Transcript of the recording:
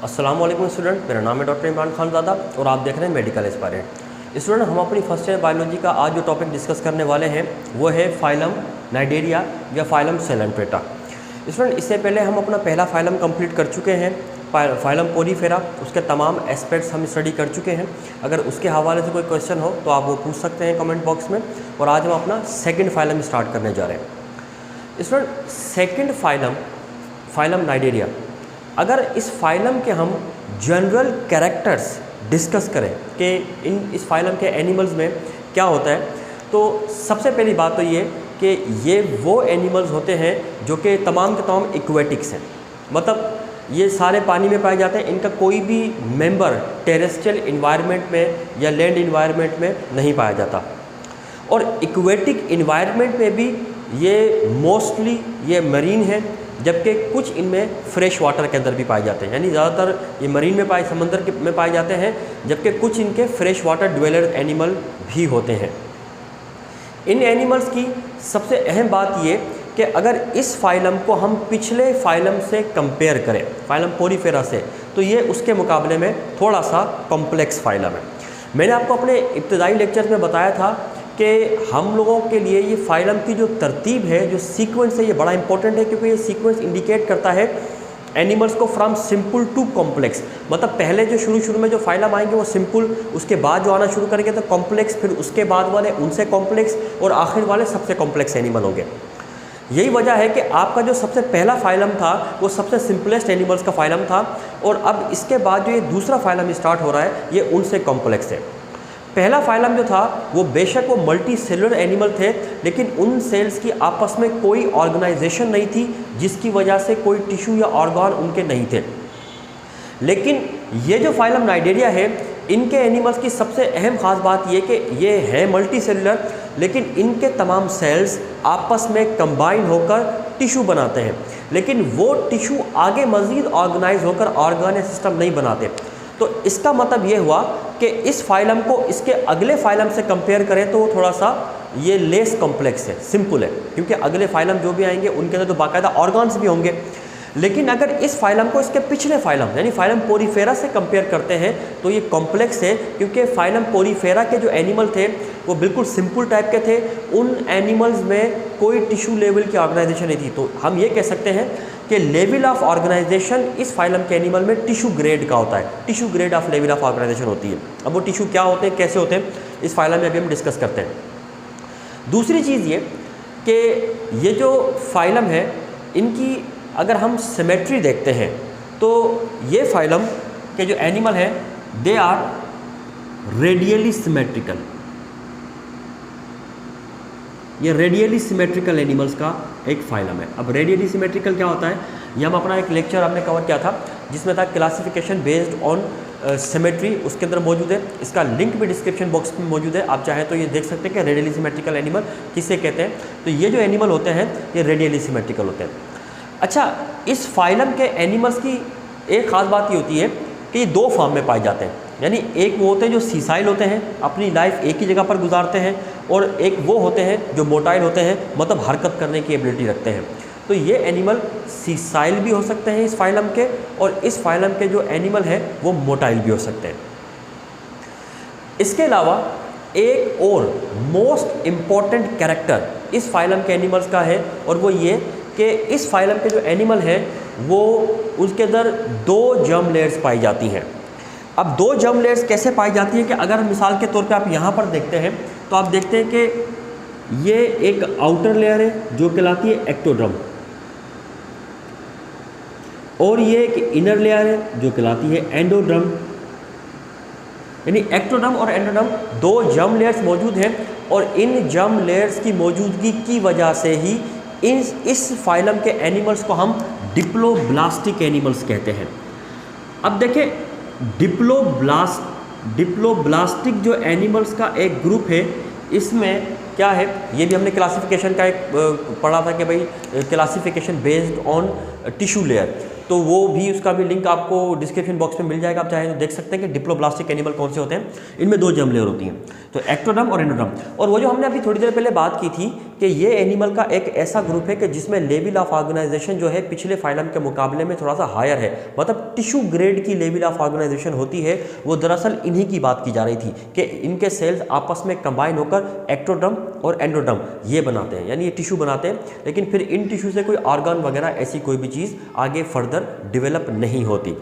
अस्सलाम वालेकुम स्टूडेंट, मेरा नाम है डॉक्टर इमरान खानज़ादा और आप देख रहे हैं मेडिकल एस्पायरेंट। स्टूडेंट, हम अपनी फर्स्ट ईयर बायोलॉजी का आज जो टॉपिक डिस्कस करने वाले हैं वो है फाइलम नाइडेरिया या फाइलम सेलेंट्रेटा। स्टूडेंट, इससे पहले हम अपना पहला फाइलम कंप्लीट कर चुके हैं, फाइलम पोरीफेरा। उसके तमाम एस्पेक्ट्स हम स्टडी कर चुके हैं। अगर उसके हवाले से कोई क्वेश्चन हो तो आप वो पूछ सकते हैं कमेंट बॉक्स में। और आज हम अपना सेकेंड फाइलम स्टार्ट करने जा रहे हैं। स्टूडेंट, सेकेंड फाइलम नाइडेरिया, अगर इस फाइलम के हम जनरल कैरेक्टर्स डिस्कस करें कि इस फाइलम के एनिमल्स में क्या होता है, तो सबसे पहली बात तो ये कि ये वो एनिमल्स होते हैं जो कि तमाम के तमाम इक्वेटिक्स हैं, मतलब ये सारे पानी में पाए जाते हैं। इनका कोई भी मेंबर टेरेस्ट्रियल इन्वायरमेंट में या लैंड इन्वायरमेंट में नहीं पाया जाता। और इक्वेटिक इन्वायरमेंट में भी ये मोस्टली ये मरीन है, जबकि कुछ इनमें फ्रेश वाटर के अंदर भी पाए जाते हैं। यानी ज़्यादातर ये मरीन में समंदर में पाए जाते हैं, जबकि कुछ इनके फ्रेश वाटर ड्वेलर एनिमल भी होते हैं। इन एनिमल्स की सबसे अहम बात ये कि अगर इस फाइलम को हम पिछले फाइलम से कंपेयर करें, फाइलम पोरीफेरा से, तो ये उसके मुकाबले में थोड़ा सा कॉम्प्लेक्स फाइलम है। मैंने आपको अपने इब्तदाई लेक्चर्स में बताया था कि हम लोगों के लिए ये फाइलम की जो तरतीब है, जो सीक्वेंस है, ये बड़ा इंपॉर्टेंट है, क्योंकि ये सीक्वेंस इंडिकेट करता है एनिमल्स को फ्रॉम सिंपल टू कॉम्प्लेक्स। मतलब पहले जो शुरू में जो फाइलम आएंगे वो सिंपल, उसके बाद जो आना शुरू करेंगे तो कॉम्प्लेक्स, फिर उसके बाद वाले उनसे कॉम्प्लेक्स और आखिर वाले सबसे कॉम्प्लेक्स एनिमल होंगे। यही वजह है कि आपका जो सबसे पहला फाइलम था वो सबसे सिंपलेस्ट एनिमल्स का फाइलम था, और अब इसके बाद जो ये दूसरा फाइलम स्टार्ट हो रहा है ये उनसे कॉम्प्लेक्स है। पहला फाइलम जो था वो बेशक वो मल्टी सेलुलर एनिमल थे, लेकिन उन सेल्स की आपस में कोई ऑर्गेनाइजेशन नहीं थी, जिसकी वजह से कोई टिश्यू या ऑर्गन उनके नहीं थे। लेकिन ये जो फाइलम नाइडेरिया है, इनके एनिमल्स की सबसे अहम ख़ास बात ये कि ये है मल्टी सेलुलर, लेकिन इनके तमाम सेल्स आपस में कंबाइन होकर टिश्यू बनाते हैं, लेकिन वो टिश्यू आगे मज़ीद ऑर्गेनाइज होकर ऑर्गन सिस्टम नहीं बनाते। तो इसका मतलब ये हुआ कि इस फाइलम को इसके अगले फाइलम से कंपेयर करें तो वो थोड़ा सा ये लेस कॉम्प्लेक्स है, सिंपल है, क्योंकि अगले फाइलम जो भी आएंगे उनके अंदर तो बाकायदा ऑर्गन्स भी होंगे। लेकिन अगर इस फाइलम को इसके पिछले फाइलम यानी फाइलम पोरीफेरा से कंपेयर करते हैं तो ये कॉम्प्लेक्स है, क्योंकि फाइलम पोरीफेरा के जो एनिमल थे वो बिल्कुल सिंपल टाइप के थे। उन एनिमल्स में कोई टिश्यू लेवल की ऑर्गेनाइजेशन नहीं थी। तो हम ये कह सकते हैं कि लेवल ऑफ ऑर्गेनाइजेशन इस फाइलम के एनिमल में टिश्यू ग्रेड का होता है, tissue grade of level of organisation होती है। अब वो टिश्यू क्या होते हैं, कैसे होते हैं, इस फाइलम में अभी हम डिस्कस करते हैं। दूसरी चीज़ ये कि ये जो फाइलम है, इनकी अगर हम सिमेट्री देखते हैं तो ये फाइलम के जो एनिमल हैं दे आर रेडियली सिमेट्रिकल। ये रेडियली सिमेट्रिकल एनिमल्स का एक फाइलम है। अब रेडियली सिमेट्रिकल क्या होता है, ये हम अपना एक लेक्चर आपने कवर किया था जिसमें था क्लासिफिकेशन बेस्ड ऑन सिमेट्री, उसके अंदर मौजूद है। इसका लिंक भी डिस्क्रिप्शन बॉक्स में मौजूद है, आप चाहें तो ये देख सकते हैं कि रेडियली सिमेट्रिकल एनिमल किसे कहते हैं। तो ये जो एनिमल होते हैं ये रेडियली सिमेट्रिकल होते हैं। अच्छा, इस फाइलम के एनिमल्स की एक ख़ास बात ये होती है कि ये दो फॉर्म में पाए जाते हैं। यानी एक वो होते हैं जो सीसाइल होते हैं, अपनी लाइफ एक ही जगह पर गुजारते हैं, और एक वो होते हैं जो मोटाइल होते हैं, मतलब हरकत करने की एबिलिटी रखते हैं। तो ये एनिमल सीसाइल भी हो सकते हैं इस फाइलम के, और इस फाइलम के जो एनिमल हैं वो मोटाइल भी हो सकते हैं। इसके अलावा एक और मोस्ट इम्पॉर्टेंट कैरेक्टर इस फाइलम के एनिमल्स का है, और वो ये कि इस फाइलम के जो एनिमल हैं वो उसके अंदर दो जर्म लेयर्स पाई जाती हैं। अब दो जर्म लेयर्स कैसे पाई जाती हैं कि अगर मिसाल के तौर पे आप यहाँ पर देखते हैं तो आप देखते हैं कि ये एक आउटर लेयर है जो कहलाती है एक्टोडर्म, और ये एक इनर लेयर है जो कहलाती है एंडोडर्म। यानी एक्टोडर्म और एंडोडर्म दो जर्म लेयर्स मौजूद हैं, और इन जर्म लेयर्स की मौजूदगी की वजह से ही इस फाइलम के एनिमल्स को हम डिप्लोब्लास्टिक एनिमल्स कहते हैं। अब देखें, डिप्लोब्लास्टिक जो एनिमल्स का एक ग्रुप है, इसमें क्या है, ये भी हमने क्लासिफिकेशन का एक पढ़ा था कि भाई classification based on tissue layer, तो वो भी उसका भी लिंक आपको डिस्क्रिप्शन बॉक्स में मिल जाएगा, आप चाहें तो देख सकते हैं कि डिप्लोब्लास्टिक एनिमल कौन से होते हैं। इनमें दो जर्म लेयर होती हैं, तो एक्टोडर्म और एंडोडर्म। और वो जो हमने अभी थोड़ी देर पहले बात की थी कि ये एनिमल का एक ऐसा ग्रुप है कि जिसमें लेवल ऑफ ऑर्गेनाइजेशन जो है पिछले फाइलम के मुकाबले में थोड़ा सा हायर है, मतलब टिश्यू ग्रेड की लेवल ऑफ ऑर्गेनाइजेशन होती है, वो दरअसल इन्हीं की बात की जा रही थी कि इनके सेल्स आपस में कंबाइन होकर एक्टोडर्म और एंडोडर्म ये बनाते हैं, यानी ये टिश्यू बनाते हैं, लेकिन फिर इन टिश्यू से कोई ऑर्गन वगैरह ऐसी कोई भी चीज़ आगे फर्दर डेवलप नहीं होती।